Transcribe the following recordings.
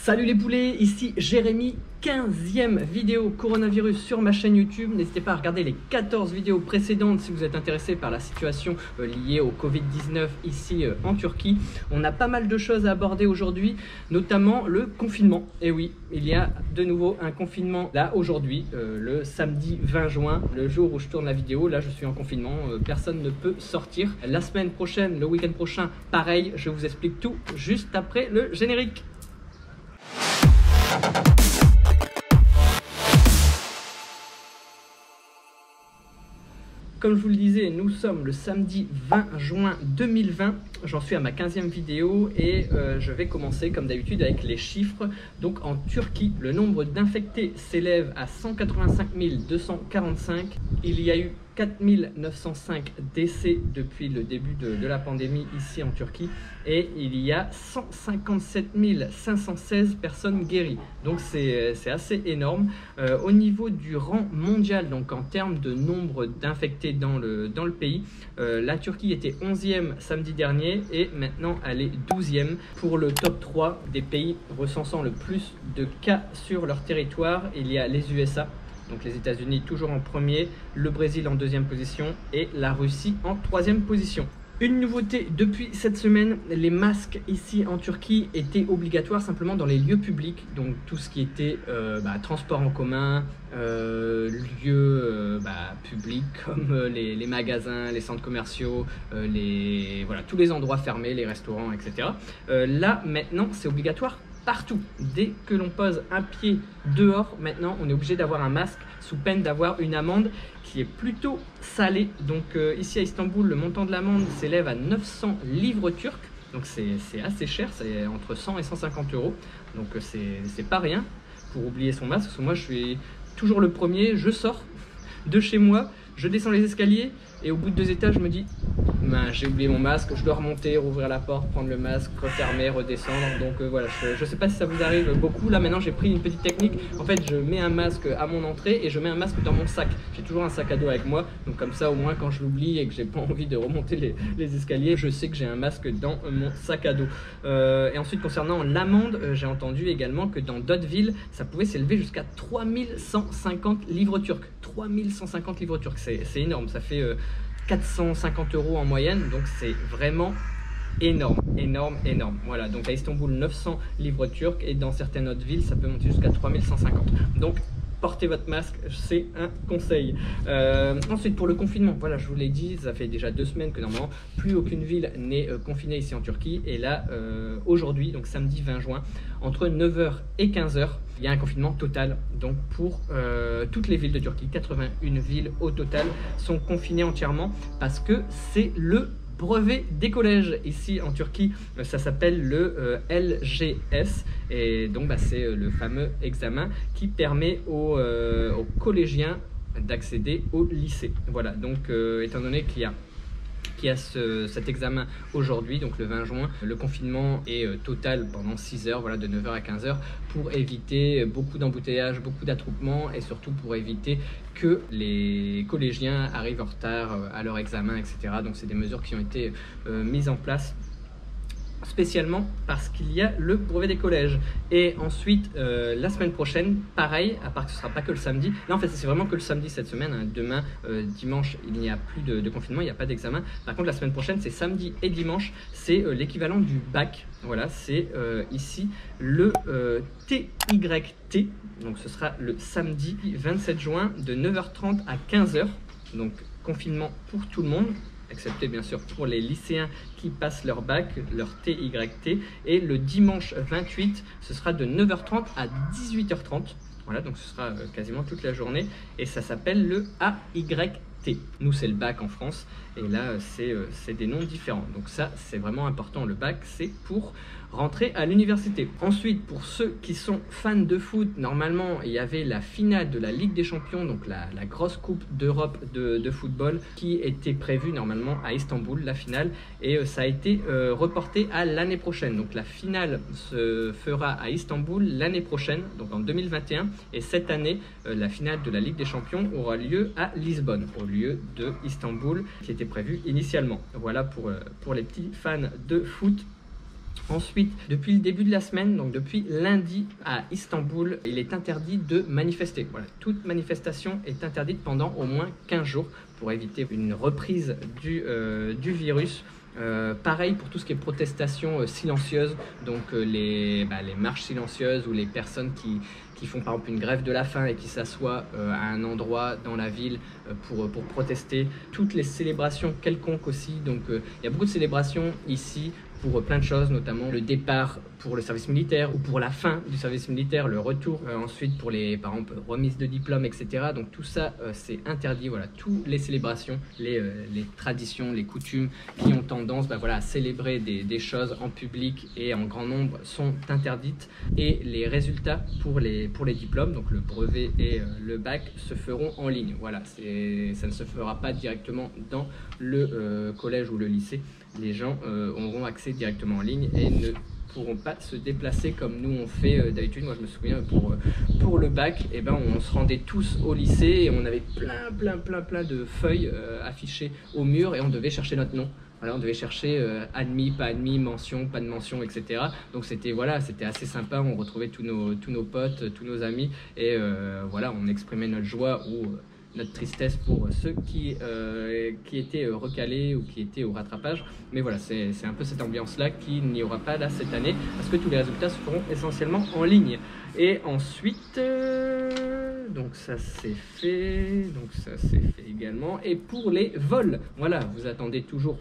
Salut les poulets, ici Jérémy, 15e vidéo coronavirus sur ma chaîne YouTube. N'hésitez pas à regarder les 14 vidéos précédentes si vous êtes intéressé par la situation liée au Covid-19 ici en Turquie. On a pas mal de choses à aborder aujourd'hui, notamment le confinement. Et oui, il y a de nouveau un confinement là aujourd'hui, le samedi 20 juin, le jour où je tourne la vidéo. Là je suis en confinement, personne ne peut sortir. La semaine prochaine, le week-end prochain, pareil, je vous explique tout juste après le générique. Comme je vous le disais, nous sommes le samedi 20 juin 2020. J'en suis à ma 15e vidéo et je vais commencer comme d'habitude avec les chiffres. Donc en Turquie, le nombre d'infectés s'élève à 185 245. Il y a eu 4 905 décès depuis le début de la pandémie ici en Turquie et il y a 157 516 personnes guéries. Donc c'est assez énorme. Au niveau du rang mondial, donc en termes de nombre d'infectés dans le pays, la Turquie était 11e samedi dernier et maintenant elle est 12e pour le top 3 des pays recensant le plus de cas sur leur territoire. Il y a les USA, donc les États-Unis toujours en premier, le Brésil en deuxième position et la Russie en troisième position. Une nouveauté depuis cette semaine, les masques ici en Turquie étaient obligatoires simplement dans les lieux publics, donc tout ce qui était transport en commun, lieux publics comme les magasins, les centres commerciaux, tous les endroits fermés, les restaurants, etc. Là maintenant c'est obligatoire partout. Dès que l'on pose un pied dehors, maintenant on est obligé d'avoir un masque sous peine d'avoir une amende qui est plutôt salée. Donc ici à Istanbul, le montant de l'amende s'élève à 900 livres turcs. Donc c'est assez cher, c'est entre 100 et 150 euros. Donc c'est pas rien pour oublier son masque. Parce que moi je suis toujours le premier, je sors de chez moi, je descends les escaliers et au bout de 2 étages je me dis j'ai oublié mon masque, je dois remonter, rouvrir la porte, prendre le masque, refermer, redescendre. Donc voilà, je sais pas si ça vous arrive beaucoup. Là maintenant j'ai pris une petite technique. En fait je mets un masque à mon entrée et je mets un masque dans mon sac. J'ai toujours un sac à dos avec moi, donc comme ça au moins quand je l'oublie et que j'ai pas envie de remonter les escaliers, je sais que j'ai un masque dans mon sac à dos. Et ensuite concernant l'amende, j'ai entendu également que dans d'autres villes ça pouvait s'élever jusqu'à 3150 livres turcs. 3150 livres turcs, c'est énorme, ça fait 450 euros en moyenne, donc c'est vraiment énorme. Voilà, donc à Istanbul 900 livres turcs et dans certaines autres villes ça peut monter jusqu'à 3150. Donc portez votre masque, c'est un conseil. Ensuite pour le confinement, voilà, je vous l'ai dit, ça fait déjà 2 semaines que normalement plus aucune ville n'est confinée ici en Turquie. Et là aujourd'hui, donc samedi 20 juin, entre 9 h et 15 h, il y a un confinement total. Donc pour toutes les villes de Turquie, 81 villes au total sont confinées entièrement parce que c'est le brevet des collèges ici en Turquie. Ça s'appelle le LGS et donc c'est le fameux examen qui permet aux collégiens d'accéder au lycée. Voilà, donc étant donné qu'il y a cet examen aujourd'hui, donc le 20 juin, le confinement est total pendant 6 heures, voilà, de 9 h à 15 h, pour éviter beaucoup d'embouteillages, beaucoup d'attroupements et surtout pour éviter que les collégiens arrivent en retard à leur examen, etc. Donc c'est des mesures qui ont été mises en place spécialement parce qu'il y a le brevet des collèges. Et ensuite la semaine prochaine pareil, à part que ce sera pas que le samedi, là en fait c'est vraiment que le samedi cette semaine, hein. Demain dimanche il n'y a plus de confinement, il n'y a pas d'examen. Par contre la semaine prochaine c'est samedi et dimanche, c'est l'équivalent du bac. Voilà, c'est ici le TYT, donc ce sera le samedi 27 juin de 9 h 30 à 15 h, donc confinement pour tout le monde, excepté bien sûr pour les lycéens qui passent leur bac, leur TYT. Et le dimanche 28, ce sera de 9 h 30 à 18 h 30. Voilà, donc ce sera quasiment toute la journée. Et ça s'appelle le AYT. Nous, c'est le bac en France. Et là, c'est des noms différents. Donc ça, c'est vraiment important. Le bac, c'est pour rentrer à l'université. Ensuite, pour ceux qui sont fans de foot, normalement, il y avait la finale de la Ligue des Champions, donc la grosse coupe d'Europe de football, qui était prévue normalement à Istanbul, la finale, et ça a été reporté à l'année prochaine. Donc la finale se fera à Istanbul l'année prochaine, donc en 2021, et cette année, la finale de la Ligue des Champions aura lieu à Lisbonne, au lieu de Istanbul, qui était prévu initialement. Voilà pour les petits fans de foot. Ensuite, depuis le début de la semaine, donc depuis lundi à Istanbul, il est interdit de manifester. Voilà, toute manifestation est interdite pendant au moins 15 jours pour éviter une reprise du virus. Pareil pour tout ce qui est protestation silencieuse, donc les marches silencieuses ou les personnes qui font par exemple une grève de la faim et qui s'assoient à un endroit dans la ville pour protester. Toutes les célébrations quelconques aussi, donc il y a beaucoup de célébrations ici pour plein de choses, notamment le départ pour le service militaire ou pour la fin du service militaire, le retour ensuite pour les, par exemple, remises de diplômes, etc. Donc tout ça, c'est interdit. Voilà, toutes les célébrations, les traditions, les coutumes qui ont tendance à célébrer des choses en public et en grand nombre sont interdites. Et les résultats pour les diplômes, donc le brevet et le bac, se feront en ligne. Voilà, ça ne se fera pas directement dans le collège ou le lycée. Les gens auront accès directement en ligne et ne pourront pas se déplacer comme nous on fait d'habitude. Moi je me souviens pour le bac, on se rendait tous au lycée et on avait plein de feuilles affichées au mur et on devait chercher notre nom. Voilà, on devait chercher admis, pas admis, mention, pas de mention, etc. Donc c'était assez sympa, on retrouvait tous nos potes, tous nos amis et on exprimait notre joie ou notre tristesse pour ceux qui étaient recalés ou qui étaient au rattrapage. Mais voilà, c'est un peu cette ambiance-là qu'il n'y aura pas là cette année parce que tous les résultats se feront essentiellement en ligne. Et ensuite, donc ça c'est fait également. Et pour les vols, voilà, vous attendez toujours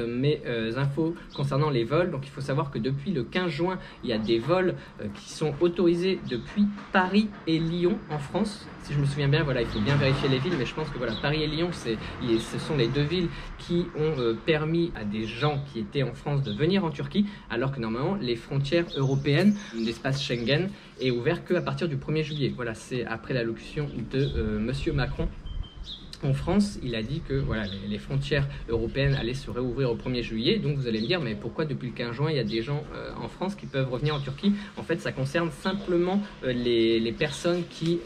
mes infos concernant les vols. Donc il faut savoir que depuis le 15 juin, il y a des vols qui sont autorisés depuis Paris et Lyon en France. Si je me souviens bien, voilà, il faut bien vérifier les villes, mais je pense que voilà, Paris et Lyon, ce sont les deux villes qui ont permis à des gens qui étaient en France de venir en Turquie, alors que normalement les frontières européennes, l'espace Schengen, est ouvert qu'à partir du 1er juillet. Voilà, c'est après l'allocution de Monsieur Macron. En France, il a dit que voilà, les frontières européennes allaient se réouvrir au 1er juillet. Donc vous allez me dire, mais pourquoi depuis le 15 juin, il y a des gens en France qui peuvent revenir en Turquie? En fait, ça concerne simplement les personnes qui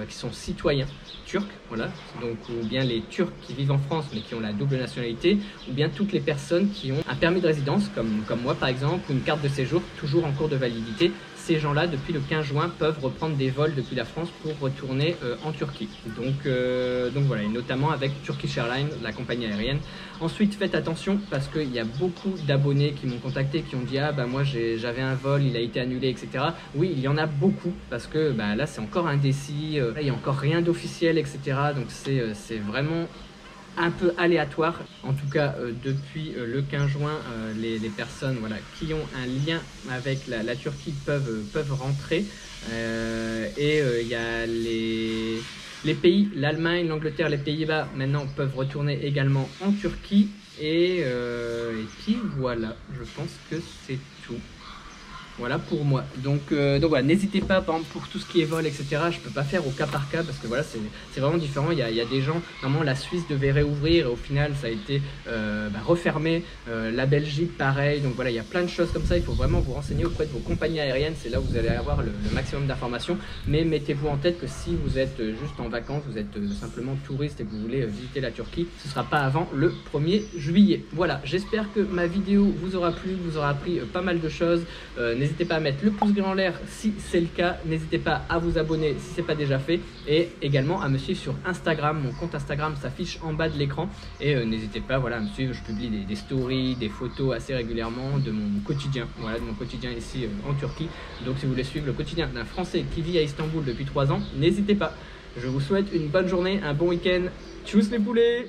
sont citoyens turcs, voilà, donc, ou bien les Turcs qui vivent en France mais qui ont la double nationalité, ou bien toutes les personnes qui ont un permis de résidence, comme moi par exemple, ou une carte de séjour toujours en cours de validité. Ces gens-là, depuis le 15 juin, peuvent reprendre des vols depuis la France pour retourner en Turquie. Donc voilà, et notamment avec Turkish Airlines, la compagnie aérienne. Ensuite, faites attention parce qu'il y a beaucoup d'abonnés qui m'ont contacté, qui ont dit « Ah, moi j'avais un vol, il a été annulé, etc. » Oui, il y en a beaucoup parce que là, c'est encore indécis, là, il n'y a encore rien d'officiel, etc. Donc c'est vraiment un peu aléatoire. En tout cas, depuis le 15 juin, les personnes qui ont un lien avec la Turquie peuvent rentrer. Il y a les pays, l'Allemagne, l'Angleterre, les Pays-Bas, maintenant peuvent retourner également en Turquie. Et puis voilà, je pense que c'est tout. Voilà pour moi. Donc voilà, n'hésitez pas, par exemple, pour tout ce qui est vol, etc. Je peux pas faire au cas par cas parce que voilà, c'est vraiment différent. Il y a des gens, normalement la Suisse devait réouvrir et au final ça a été refermé. La Belgique pareil. Donc voilà, il y a plein de choses comme ça. Il faut vraiment vous renseigner auprès de vos compagnies aériennes. C'est là où vous allez avoir le maximum d'informations. Mais mettez-vous en tête que si vous êtes juste en vacances, vous êtes simplement touriste et que vous voulez visiter la Turquie, ce sera pas avant le 1er juillet. Voilà, j'espère que ma vidéo vous aura plu, vous aura appris pas mal de choses. N'hésitez pas à mettre le pouce grand en l'air si c'est le cas. N'hésitez pas à vous abonner si ce n'est pas déjà fait. Et également à me suivre sur Instagram. Mon compte Instagram s'affiche en bas de l'écran. Et n'hésitez pas à me suivre. Je publie des stories, des photos assez régulièrement de mon quotidien. Voilà, de mon quotidien ici en Turquie. Donc si vous voulez suivre le quotidien d'un Français qui vit à Istanbul depuis 3 ans, n'hésitez pas. Je vous souhaite une bonne journée, un bon week-end. Tchuss les poulets!